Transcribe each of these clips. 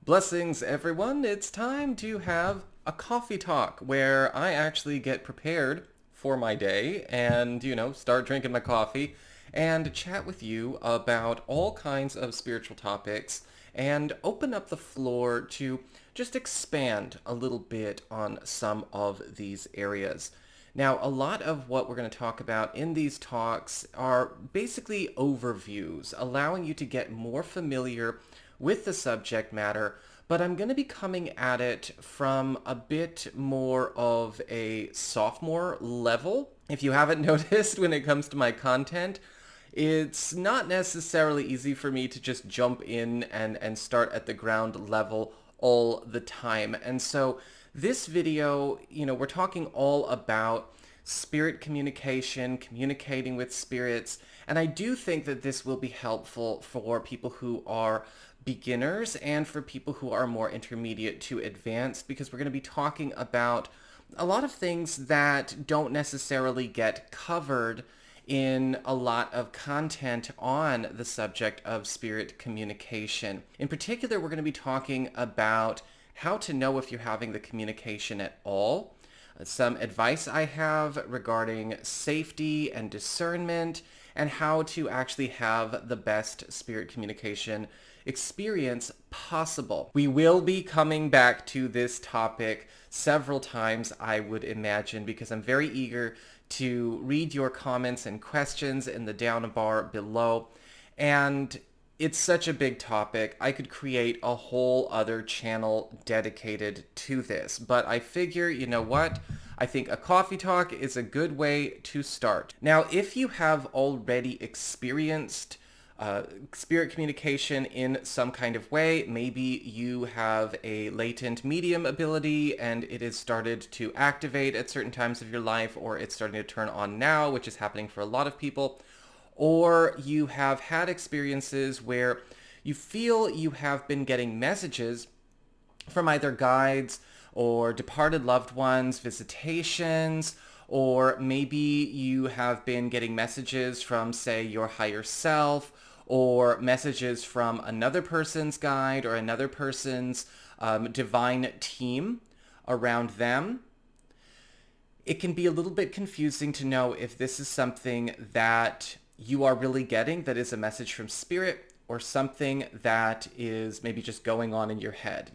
Blessings, everyone. It's time to have a coffee talk where I actually get prepared for my day and, start drinking my coffee and chat with you about all kinds of spiritual topics and open up the floor to just expand a little bit on some of these areas. Now, a lot of what we're going to talk about in these talks are basically overviews, allowing you to get more familiar with the subject matter, but I'm going to be coming at it from a bit more of a sophomore level. If you haven't noticed when it comes to my content, it's not necessarily easy for me to just jump in and start at the ground level all the time. And so this video, we're talking all about spirit communication, communicating with spirits, and I do think that this will be helpful for people who are beginners and for people who are more intermediate to advanced, because we're going to be talking about a lot of things that don't necessarily get covered in a lot of content on the subject of spirit communication. In particular, we're going to be talking about how to know if you're having the communication at all, some advice I have regarding safety and discernment, and how to actually have the best spirit communication experience possible. We will be coming back to this topic several times, I would imagine, because I'm very eager to read your comments and questions in the down bar below. And it's such a big topic. I could create a whole other channel dedicated to this. But I figure, you know what? I think a coffee talk is a good way to start. Now, if you have already experienced spirit communication in some kind of way, maybe you have a latent medium ability and it has started to activate at certain times of your life, or it's starting to turn on now, which is happening for a lot of people, or you have had experiences where you feel you have been getting messages from either guides or departed loved ones, visitations, or maybe you have been getting messages from, say, your higher self, or messages from another person's guide or another person's divine team around them. It can be a little bit confusing to know if this is something that you are really getting that is a message from spirit, or something that is maybe just going on in your head.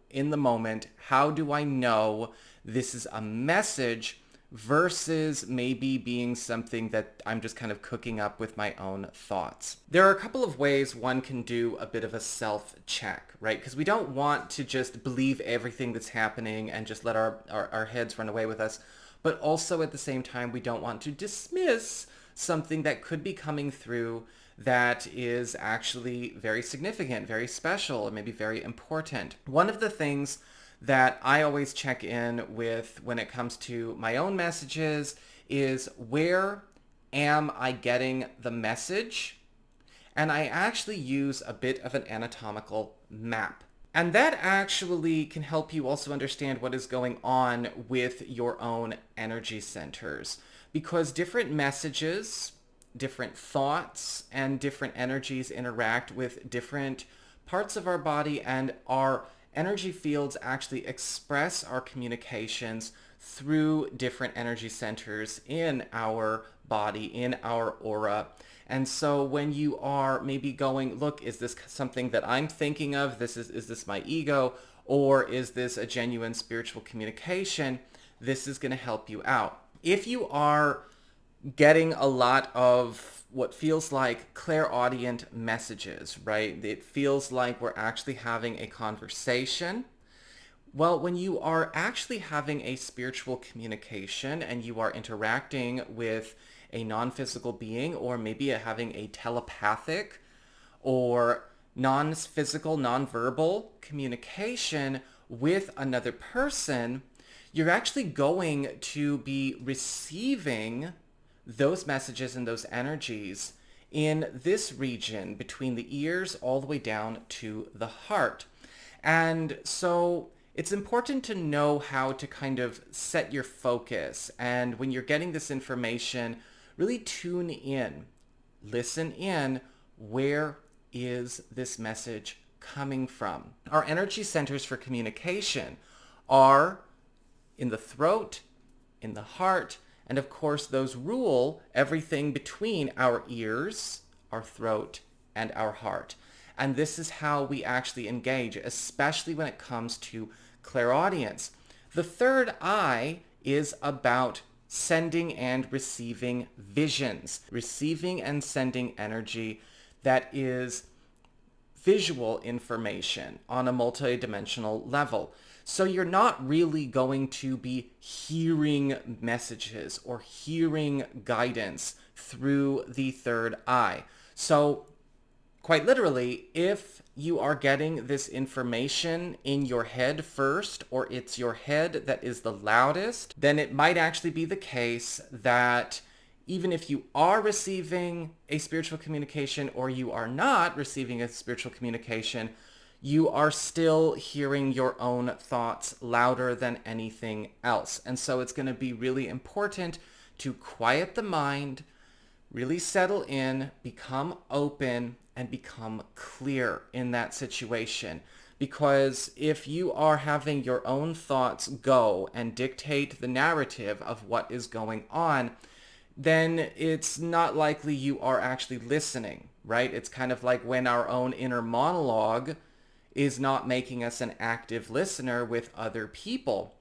In the moment, how do I know this is a message versus maybe being something that I'm just kind of cooking up with my own thoughts? There are a couple of ways one can do a bit of a self-check, right? Because we don't want to just believe everything that's happening and just let our heads run away with us. But also at the same time, we don't want to dismiss something that could be coming through that is actually very significant, very special, and maybe very important. One of the things that I always check in with when it comes to my own messages is, where am I getting the message? And I actually use a bit of an anatomical map. And that actually can help you also understand what is going on with your own energy centers, because different messages, different thoughts, and different energies interact with different parts of our body, and our energy fields actually express our communications through different energy centers in our body, in our aura. And so when you are maybe going, look, is this something that I'm thinking of? Is this my ego? Or is this a genuine spiritual communication? This is going to help you out. If you are getting a lot of what feels like clairaudient messages, right? It feels like we're actually having a conversation. Well, when you are actually having a spiritual communication and you are interacting with a non-physical being, or maybe having a telepathic or non-physical, non-verbal communication with another person, you're actually going to be receiving those messages and those energies in this region between the ears all the way down to the heart. And so it's important to know how to kind of set your focus. And when you're getting this information, really tune in, listen in. Where is this message coming from? Our energy centers for communication are in the throat, in the heart, and of course those rule everything between our ears, our throat, and our heart. And this is how we actually engage, especially when it comes to clairaudience. The third eye is about sending and receiving visions, receiving and sending energy that is visual information on a multidimensional level. So you're not really going to be hearing messages or hearing guidance through the third eye. So quite literally, if you are getting this information in your head first, or it's your head that is the loudest, then it might actually be the case that even if you are receiving a spiritual communication or you are not receiving a spiritual communication, you are still hearing your own thoughts louder than anything else. And so it's going to be really important to quiet the mind, really settle in, become open, and become clear in that situation. Because if you are having your own thoughts go and dictate the narrative of what is going on, then it's not likely you are actually listening, right? It's kind of like when our own inner monologue is not making us an active listener with other people.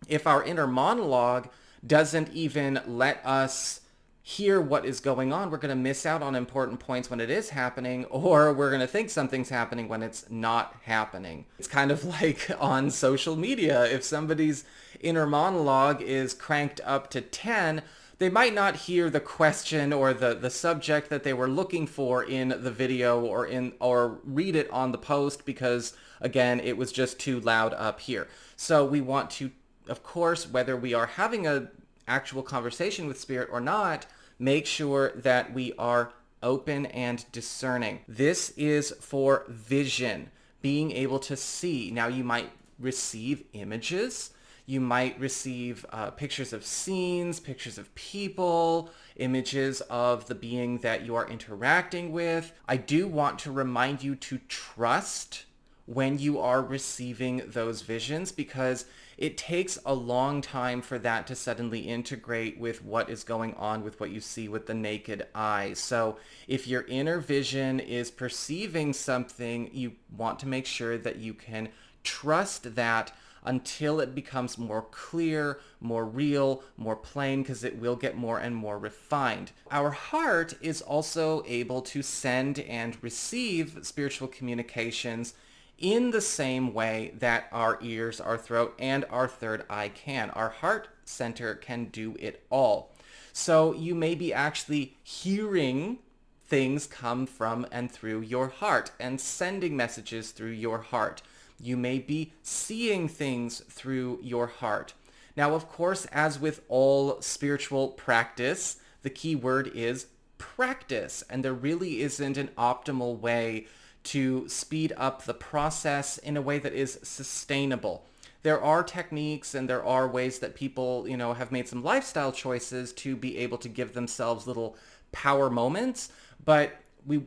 If our inner monologue doesn't even let us hear what is going on, we're going to miss out on important points when it is happening, or we're going to think something's happening when it's not happening. It's kind of like on social media. If somebody's inner monologue is cranked up to 10, they might not hear the question or the subject that they were looking for in the video or read it on the post because, again, it was just too loud up here. So we want to, of course, whether we are having an actual conversation with spirit or not, make sure that we are open and discerning. This is for vision, being able to see. Now, you might receive images. You might receive pictures of scenes, pictures of people, images of the being that you are interacting with. I do want to remind you to trust when you are receiving those visions, because it takes a long time for that to suddenly integrate with what is going on with what you see with the naked eye. So if your inner vision is perceiving something, you want to make sure that you can trust that until it becomes more clear, more real, more plain, because it will get more and more refined. Our heart is also able to send and receive spiritual communications in the same way that our ears, our throat, and our third eye can. Our heart center can do it all. So you may be actually hearing things come from and through your heart and sending messages through your heart. You may be seeing things through your heart. Now, of course, as with all spiritual practice, the key word is practice, and there really isn't an optimal way to speed up the process in a way that is sustainable. There are techniques and there are ways that people, have made some lifestyle choices to be able to give themselves little power moments. But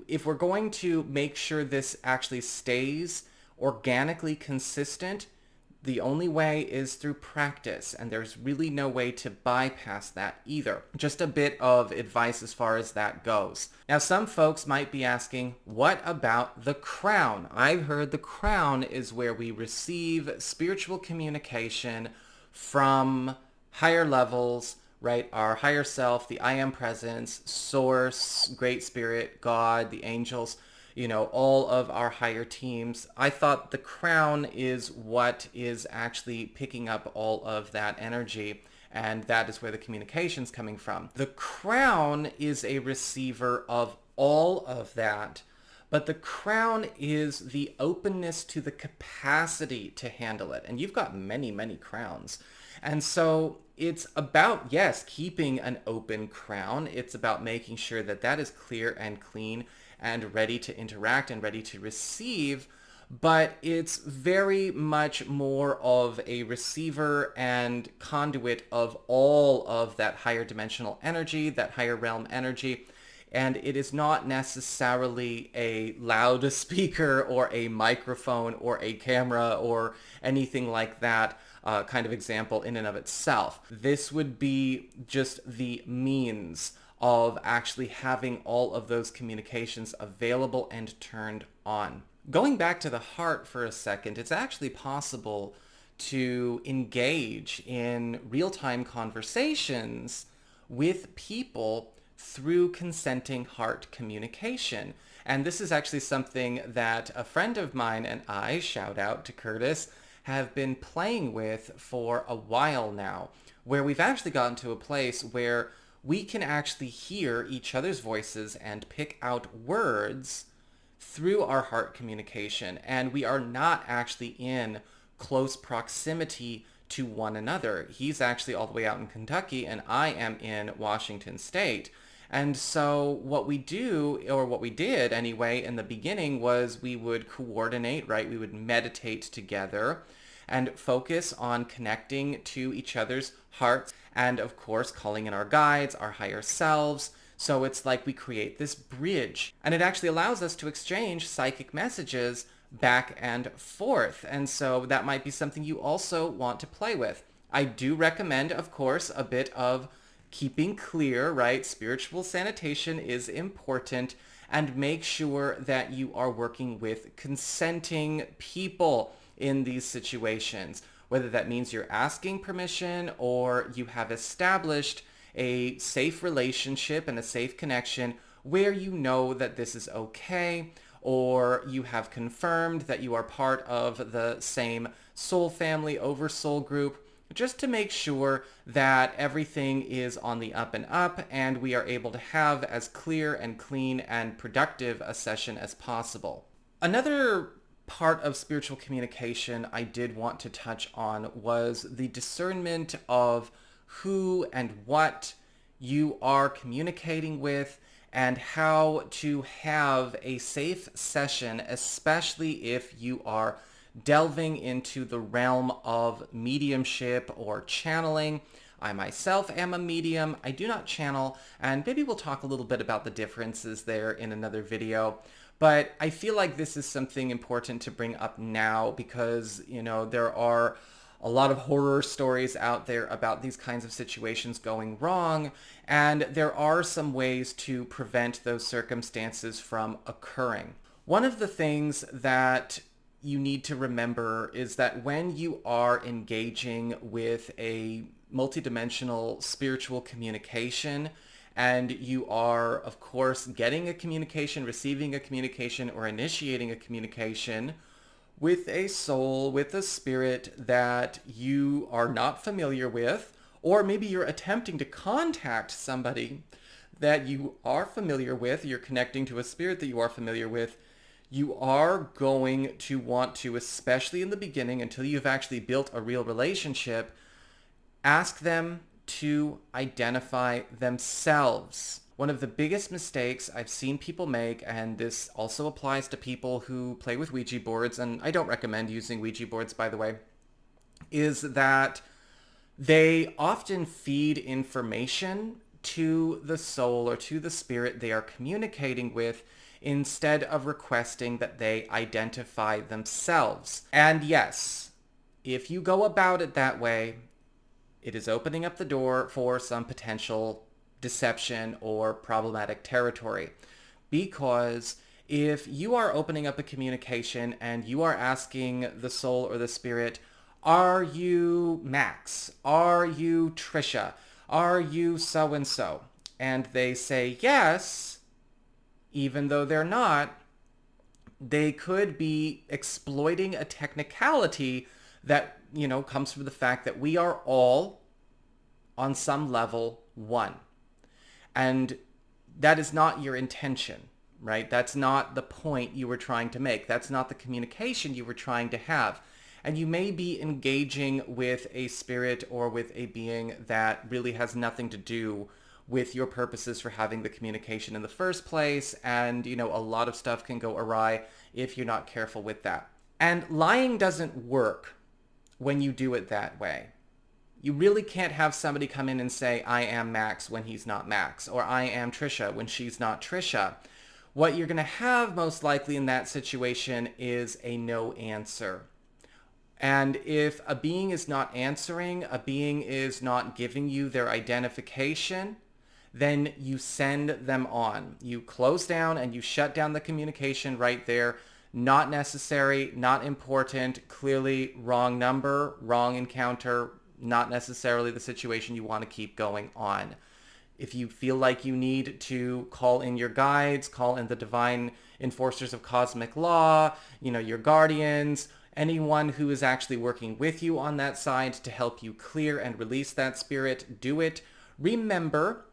if we're going to make sure this actually stays organically consistent, the only way is through practice, and there's really no way to bypass that either. Just a bit of advice as far as that goes. Now, some folks might be asking, what about the crown? I've heard the crown is where we receive spiritual communication from higher levels, right? Our higher self, the I am presence, source, great spirit, God, the angels, all of our higher teams. I thought the crown is what is actually picking up all of that energy, and that is where the communication's coming from. The crown is a receiver of all of that, but the crown is the openness to the capacity to handle it. And you've got many, many crowns. And so it's about, yes, keeping an open crown. It's about making sure that that is clear and clean and ready to interact and ready to receive, but it's very much more of a receiver and conduit of all of that higher dimensional energy, that higher realm energy. And it is not necessarily a loudspeaker or a microphone or a camera or anything like that kind of example in and of itself. This would be just the means of actually having all of those communications available and turned on. Going back to the heart for a second, it's actually possible to engage in real-time conversations with people through consenting heart communication. And this is actually something that a friend of mine and I, shout out to Curtis, have been playing with for a while now, where we've actually gotten to a place where we can actually hear each other's voices and pick out words through our heart communication. And we are not actually in close proximity to one another. He's actually all the way out in Kentucky and I am in Washington State. And so what we do, or what we did anyway in the beginning, was we would coordinate, right? We would meditate together and focus on connecting to each other's hearts and, of course, calling in our guides, our higher selves. So it's like we create this bridge, and it actually allows us to exchange psychic messages back and forth. And so that might be something you also want to play with. I do recommend, of course, a bit of keeping clear, right? Spiritual sanitation is important, and make sure that you are working with consenting people in these situations, whether that means you're asking permission or you have established a safe relationship and a safe connection where you know that this is okay, or you have confirmed that you are part of the same soul family over soul group, just to make sure that everything is on the up and up and we are able to have as clear and clean and productive a session as possible. Another part of spiritual communication I did want to touch on was the discernment of who and what you are communicating with and how to have a safe session, especially if you are delving into the realm of mediumship or channeling. I myself am a medium. I do not channel, and maybe we'll talk a little bit about the differences there in another video. But I feel like this is something important to bring up now because, there are a lot of horror stories out there about these kinds of situations going wrong, and there are some ways to prevent those circumstances from occurring. One of the things that you need to remember is that when you are engaging with a multidimensional spiritual communication, and you are, of course, getting a communication, receiving a communication, or initiating a communication with a soul, with a spirit that you are not familiar with, or maybe you're attempting to contact somebody that you are familiar with, you're connecting to a spirit that you are familiar with, you are going to want to, especially in the beginning, until you've actually built a real relationship, ask them to identify themselves. One of the biggest mistakes I've seen people make, and this also applies to people who play with Ouija boards, and I don't recommend using Ouija boards, by the way, is that they often feed information to the soul or to the spirit they are communicating with instead of requesting that they identify themselves. And yes, if you go about it that way, it is opening up the door for some potential deception or problematic territory. Because if you are opening up a communication and you are asking the soul or the spirit, are you Max? Are you Trisha? Are you so-and-so? And they say yes, even though they're not, they could be exploiting a technicality that, comes from the fact that we are all, on some level, one. And that is not your intention, right? That's not the point you were trying to make. That's not the communication you were trying to have. And you may be engaging with a spirit or with a being that really has nothing to do with your purposes for having the communication in the first place. And, a lot of stuff can go awry if you're not careful with that. And lying doesn't work when you do it that way. You really can't have somebody come in and say, I am Max when he's not Max, or I am Trisha when she's not Trisha. What you're going to have most likely in that situation is a no answer. And if a being is not answering, a being is not giving you their identification, then you send them on. You close down and you shut down the communication right there. Not necessary, not important, clearly wrong number, wrong encounter, not necessarily the situation you want to keep going on. If you feel like you need to call in your guides, call in the divine enforcers of cosmic law, your guardians, anyone who is actually working with you on that side to help you clear and release that spirit, do it. Remember,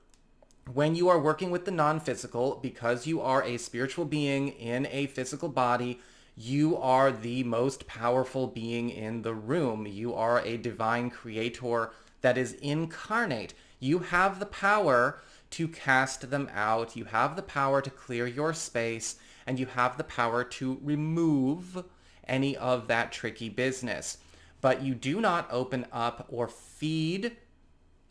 when you are working with the non-physical, because you are a spiritual being in a physical body, you are the most powerful being in the room. You are a divine creator that is incarnate. You have the power to cast them out. You have the power to clear your space, and you have the power to remove any of that tricky business. But you do not open up or feed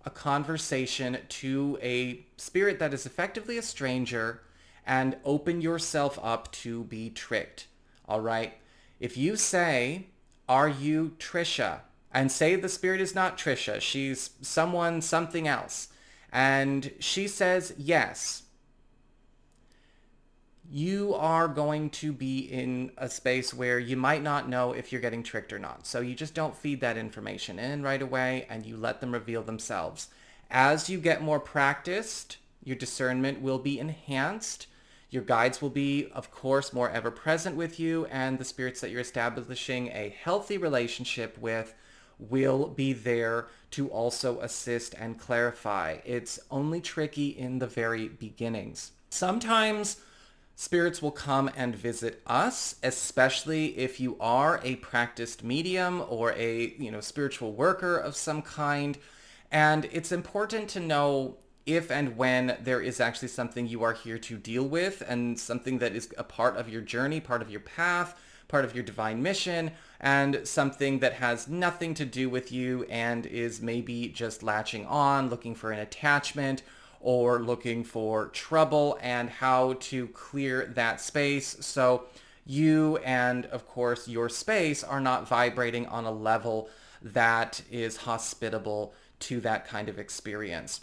a conversation to a spirit that is effectively a stranger and open yourself up to be tricked. All right? If you say, are you Trisha? And say the spirit is not Trisha, she's someone, something else, and she says yes, you are going to be in a space where you might not know if you're getting tricked or not. So you just don't feed that information in right away, and you let them reveal themselves. As you get more practiced, your discernment will be enhanced. Your guides will be, of course, more ever present with you, and the spirits that you're establishing a healthy relationship with will be there to also assist and clarify. It's only tricky in the very beginnings. Sometimes spirits will come and visit us, especially if you are a practiced medium or a, spiritual worker of some kind. And it's important to know if and when there is actually something you are here to deal with, and something that is a part of your journey, part of your path, part of your divine mission, and something that has nothing to do with you and is maybe just latching on, looking for an attachment, or looking for trouble, and how to clear that space so you and, of course, your space are not vibrating on a level that is hospitable to that kind of experience.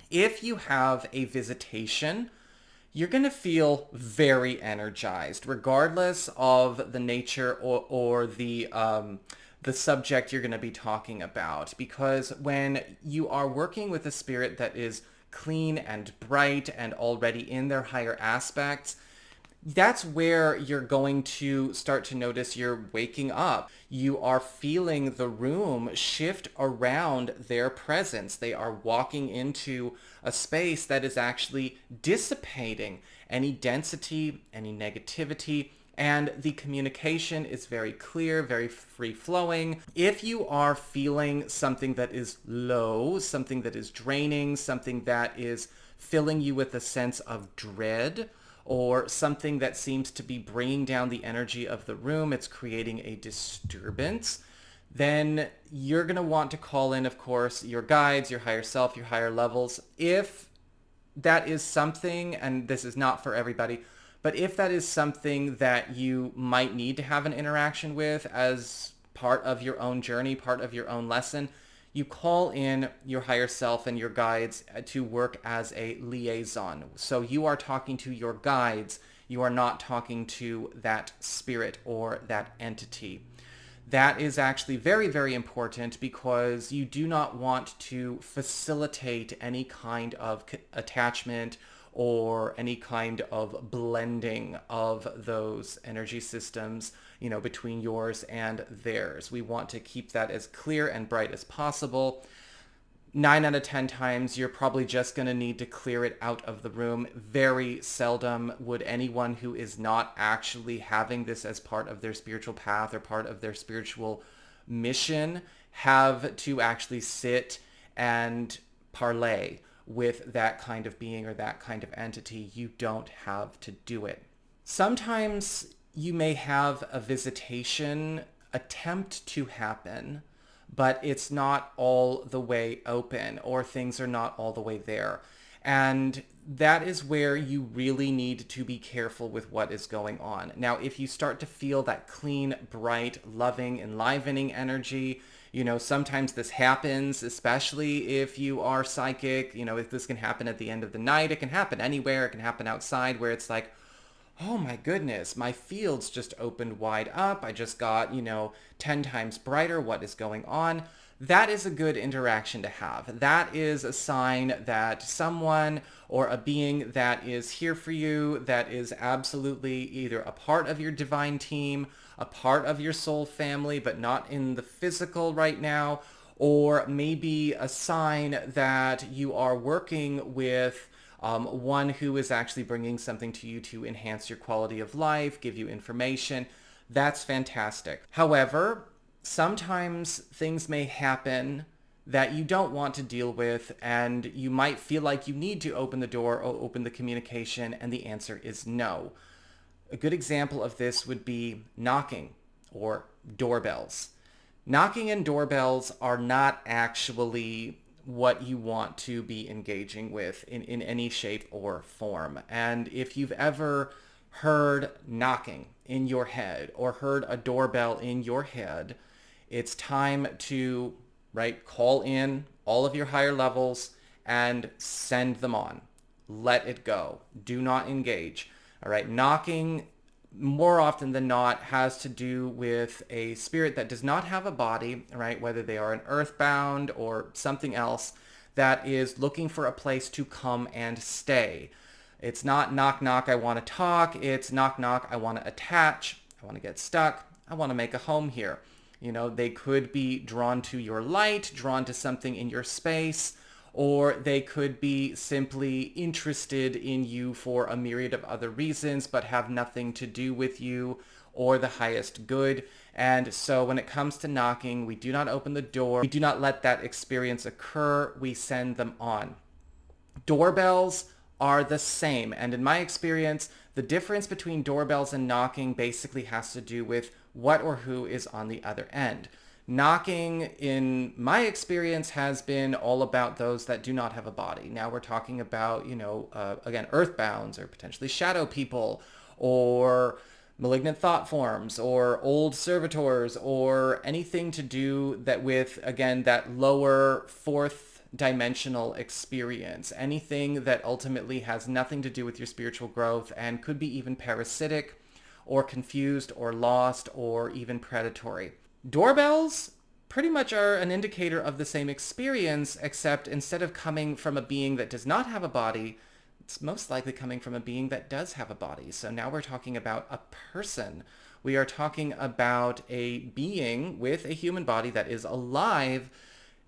If you have a visitation, you're going to feel very energized, regardless of the nature or the subject you're going to be talking about. Because when you are working with a spirit that is clean and bright and already in their higher aspects, that's where you're going to start to notice you're waking up. You are feeling the room shift around their presence. They are walking into a space that is actually dissipating any density, any negativity, and the communication is very clear, very free-flowing. If you are feeling something that is low, something that is draining, something that is filling you with a sense of dread, or something that seems to be bringing down the energy of the room, it's creating a disturbance, then you're going to want to call in, of course, your guides, your higher self, your higher levels. If that is something, and this is not for everybody, but if that is something that you might need to have an interaction with as part of your own journey, part of your own lesson, you call in your higher self and your guides to work as a liaison. So you are talking to your guides. You are not talking to that spirit or that entity. That is actually very, very important, because you do not want to facilitate any kind of attachment or any kind of blending of those energy systems, between yours and theirs. We want to keep that as clear and bright as possible. 9 out of 10 times, you're probably just going to need to clear it out of the room. Very seldom would anyone who is not actually having this as part of their spiritual path or part of their spiritual mission have to actually sit and parlay with that kind of being or that kind of entity. You don't have to do it. Sometimes you may have a visitation attempt to happen, but it's not all the way open, or things are not all the way there. And that is where you really need to be careful with what is going on. Now, if you start to feel that clean, bright, loving, enlivening energy, sometimes this happens, especially if you are psychic. If this can happen at the end of the night, it can happen anywhere. It can happen outside, where it's like, oh my goodness, my fields just opened wide up. I just got, 10 times brighter. What is going on? That is a good interaction to have. That is a sign that someone or a being that is here for you, that is absolutely either a part of your divine team, a part of your soul family, but not in the physical right now, or maybe a sign that you are working with one who is actually bringing something to you to enhance your quality of life, give you information. That's fantastic. However, sometimes things may happen that you don't want to deal with, and you might feel like you need to open the door or open the communication, and the answer is no. A good example of this would be knocking or doorbells. Knocking and doorbells are not actually what you want to be engaging with in any shape or form. And if you've ever heard knocking in your head or heard a doorbell in your head, it's time to, call in all of your higher levels and send them on. Let it go. Do not engage. All right. Knocking, more often than not, has to do with a spirit that does not have a body, right? Whether they are an earthbound or something else that is looking for a place to come and stay. It's not knock, knock, I want to talk. It's knock, knock, I want to attach. I want to get stuck. I want to make a home here. They could be drawn to your light, drawn to something in your space, or they could be simply interested in you for a myriad of other reasons, but have nothing to do with you or the highest good. And so when it comes to knocking, we do not open the door. We do not let that experience occur. We send them on. Doorbells are the same. And in my experience, the difference between doorbells and knocking basically has to do with what or who is on the other end. Knocking, in my experience, has been all about those that do not have a body. Now we're talking about, again, earthbounds or potentially shadow people or malignant thought forms or old servitors or anything to do that with, again, that lower fourth dimensional experience. Anything that ultimately has nothing to do with your spiritual growth and could be even parasitic or confused or lost or even predatory. Doorbells pretty much are an indicator of the same experience, except instead of coming from a being that does not have a body, it's most likely coming from a being that does have a body. So now we're talking about a person. We are talking about a being with a human body that is alive,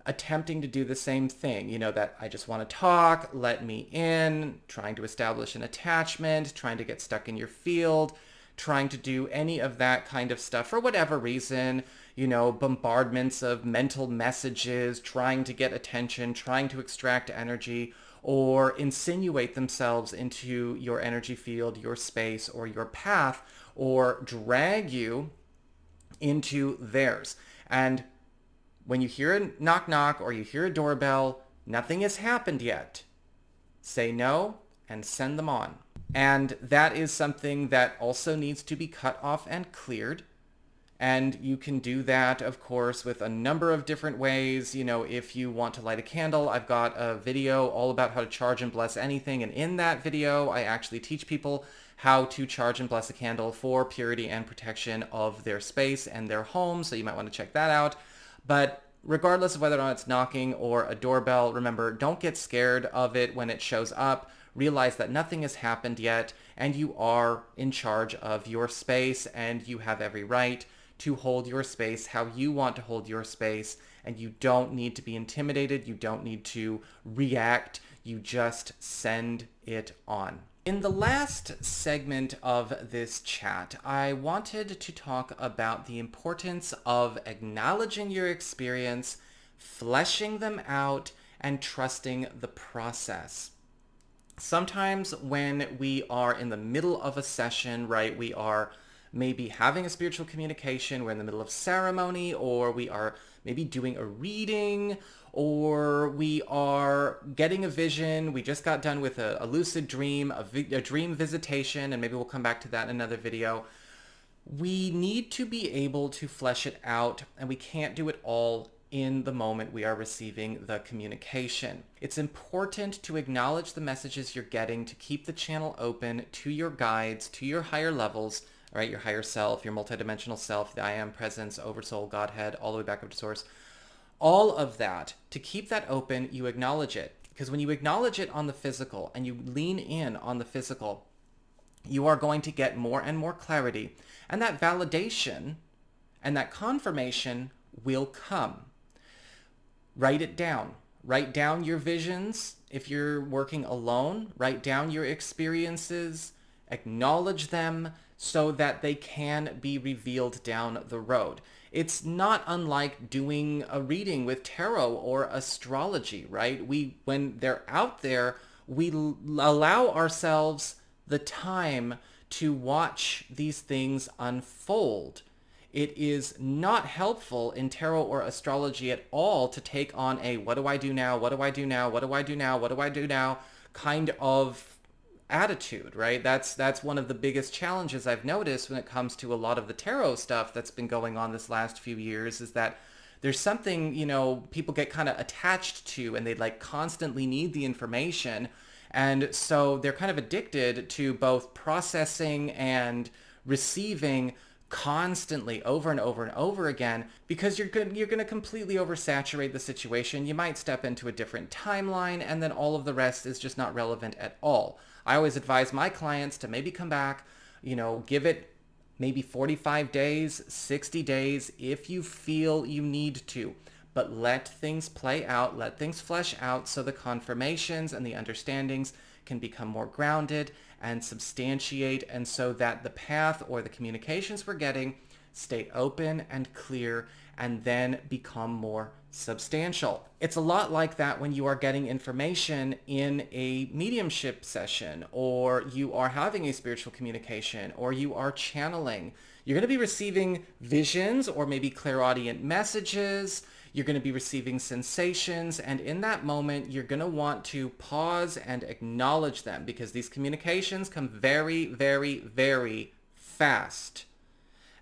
attempting to do the same thing. That I just want to talk, let me in, trying to establish an attachment, trying to get stuck in your field, trying to do any of that kind of stuff for whatever reason, bombardments of mental messages, trying to get attention, trying to extract energy, or insinuate themselves into your energy field, your space, or your path, or drag you into theirs. And when you hear a knock knock or you hear a doorbell, nothing has happened yet. Say no and send them on. And that is something that also needs to be cut off and cleared. And you can do that, of course, with a number of different ways. If you want to light a candle, I've got a video all about how to charge and bless anything. And in that video, I actually teach people how to charge and bless a candle for purity and protection of their space and their home. So you might want to check that out. But regardless of whether or not it's knocking or a doorbell, remember, don't get scared of it when it shows up. Realize that nothing has happened yet, and you are in charge of your space, and you have every right to hold your space how you want to hold your space, and you don't need to be intimidated. You don't need to react. You just send it on. In the last segment of this chat, I wanted to talk about the importance of acknowledging your experience, fleshing them out, and trusting the process. Sometimes when we are in the middle of a session, we are maybe having a spiritual communication, we're in the middle of ceremony, or we are maybe doing a reading, or we are getting a vision. We just got done with a lucid dream, a dream visitation, and maybe we'll come back to that in another video. We need to be able to flesh it out, and we can't do it all in the moment we are receiving the communication. It's important to acknowledge the messages you're getting, to keep the channel open to your guides, to your higher levels, right? Your higher self, your multidimensional self, the I am presence, oversoul, Godhead, all the way back up to source. All of that, to keep that open, you acknowledge it. Because when you acknowledge it on the physical and you lean in on the physical, you are going to get more and more clarity. And that validation and that confirmation will come. Write it down. Write down your visions. If you're working alone, write down your experiences, acknowledge them so that they can be revealed down the road. It's not unlike doing a reading with tarot or astrology, right? When they're out there, we allow ourselves the time to watch these things unfold. It is not helpful in tarot or astrology at all to take on a what do I do now, what do I do now, what do I do now, what do I do now kind of attitude, right? That's one of the biggest challenges I've noticed when it comes to a lot of the tarot stuff that's been going on this last few years, is that there's something, people get kind of attached to, and they like constantly need the information. And so they're kind of addicted to both processing and receiving constantly over and over and over again, because you're going to completely oversaturate the situation. You might step into a different timeline, and then all of the rest is just not relevant at all. I always advise my clients to maybe come back, give it maybe 45 days, 60 days if you feel you need to. But let things play out, let things flesh out so the confirmations and the understandings can become more grounded and substantiate, and so that the path or the communications we're getting stay open and clear and then become more substantial. It's a lot like that when you are getting information in a mediumship session, or you are having a spiritual communication, or you are channeling. You're going to be receiving visions or maybe clairaudient messages. You're going to be receiving sensations, and in that moment, you're going to want to pause and acknowledge them, because these communications come very, very, very fast.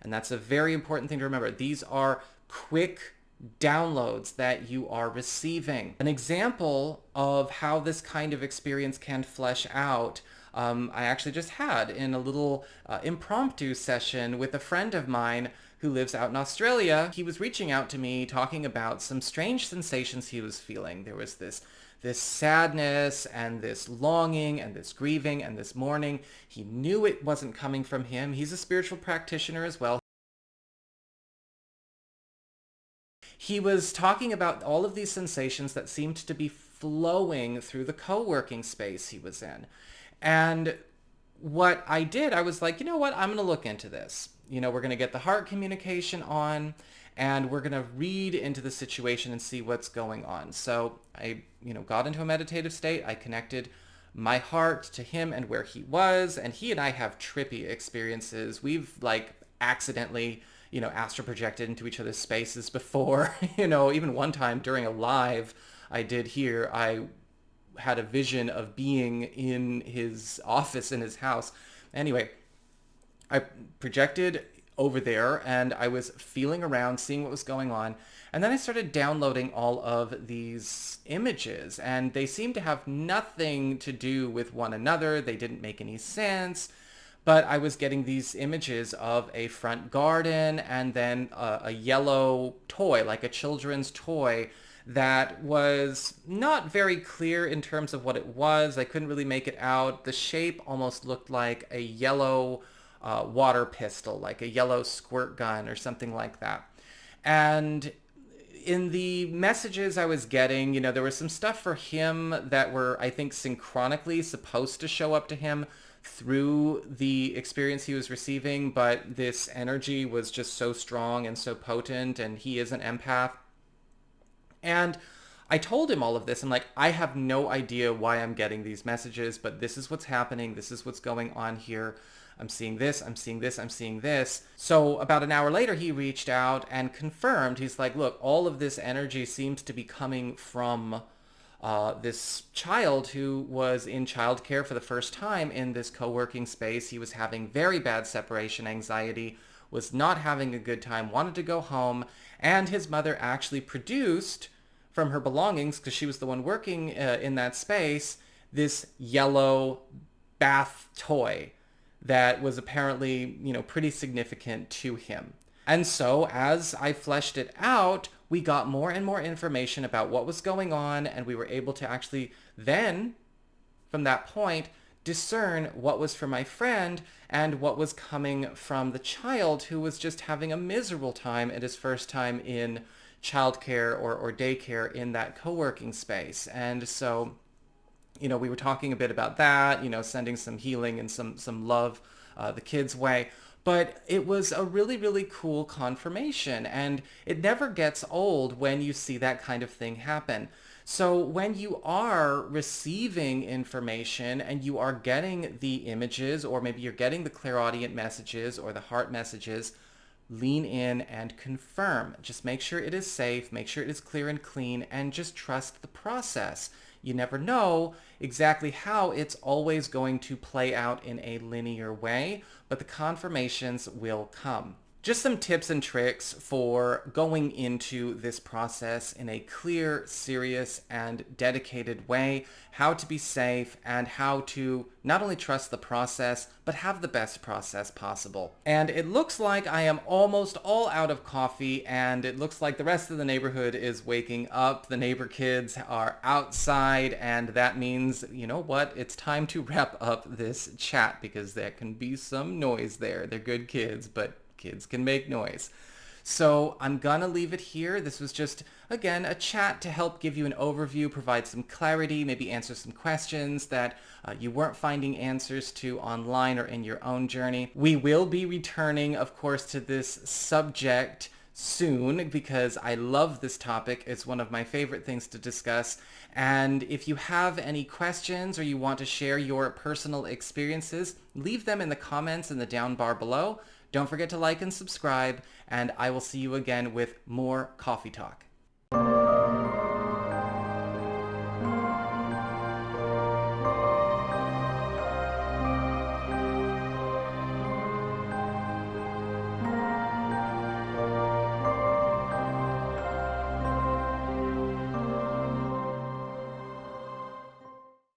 And that's a very important thing to remember. These are quick downloads that you are receiving. An example of how this kind of experience can flesh out, I actually just had in a little impromptu session with a friend of mine who lives out in Australia. He was reaching out to me talking about some strange sensations he was feeling. There was this sadness and this longing and this grieving and this mourning. He knew it wasn't coming from him. He's a spiritual practitioner as well. He was talking about all of these sensations that seemed to be flowing through the co-working space he was in. And what I did, I was like, you know what, I'm going to look into this. We're going to get the heart communication on, and we're going to read into the situation and see what's going on. So I, got into a meditative state. I connected my heart to him and where he was, and he and I have trippy experiences. We've accidentally, astral projected into each other's spaces before. Even one time during a live I did here, I had a vision of being in his office in his house. Anyway, I projected over there, and I was feeling around, seeing what was going on. And then I started downloading all of these images, and they seemed to have nothing to do with one another. They didn't make any sense. But I was getting these images of a front garden, and then a yellow toy, like a children's toy, that was not very clear in terms of what it was. I couldn't really make it out. The shape almost looked like a yellow water pistol, like a yellow squirt gun or something like that. And in the messages I was getting, there was some stuff for him that were, I think, synchronically supposed to show up to him through the experience he was receiving, but this energy was just so strong and so potent, and he is an empath. And I told him all of this. I'm like, I have no idea why I'm getting these messages, but this is what's happening. This is what's going on here. I'm seeing this, I'm seeing this, I'm seeing this. So about an hour later, he reached out and confirmed. He's like, look, all of this energy seems to be coming from this child who was in childcare for the first time in this co-working space. He was having very bad separation anxiety, was not having a good time, wanted to go home, and his mother actually produced from her belongings, because she was the one working in that space, this yellow bath toy that was apparently, pretty significant to him. And so as I fleshed it out, we got more and more information about what was going on, and we were able to actually then, from that point, discern what was from my friend and what was coming from the child who was just having a miserable time at his first time in childcare or daycare in that co-working space. And so, we were talking a bit about that, sending some healing and some love the kids' way. But it was a really, really cool confirmation, and it never gets old when you see that kind of thing happen. So when you are receiving information and you are getting the images, or maybe you're getting the clairaudient messages or the heart messages, lean in and confirm. Just make sure it is safe, make sure it is clear and clean, and just trust the process. You never know exactly how it's always going to play out in a linear way, but the confirmations will come. Just some tips and tricks for going into this process in a clear, serious, and dedicated way, how to be safe, and how to not only trust the process, but have the best process possible. And it looks like I am almost all out of coffee, and it looks like the rest of the neighborhood is waking up. The neighbor kids are outside, and that means, you know what, it's time to wrap up this chat, because there can be some noise there. They're good kids, but kids can make noise. So I'm gonna leave it here. This was just, again, a chat to help give you an overview, provide some clarity, maybe answer some questions that you weren't finding answers to online or in your own journey. We will be returning, of course, to this subject soon, because I love this topic. It's one of my favorite things to discuss. And if you have any questions or you want to share your personal experiences, leave them in the comments in the down bar below. Don't forget to like and subscribe, and I will see you again with more Coffee Talk.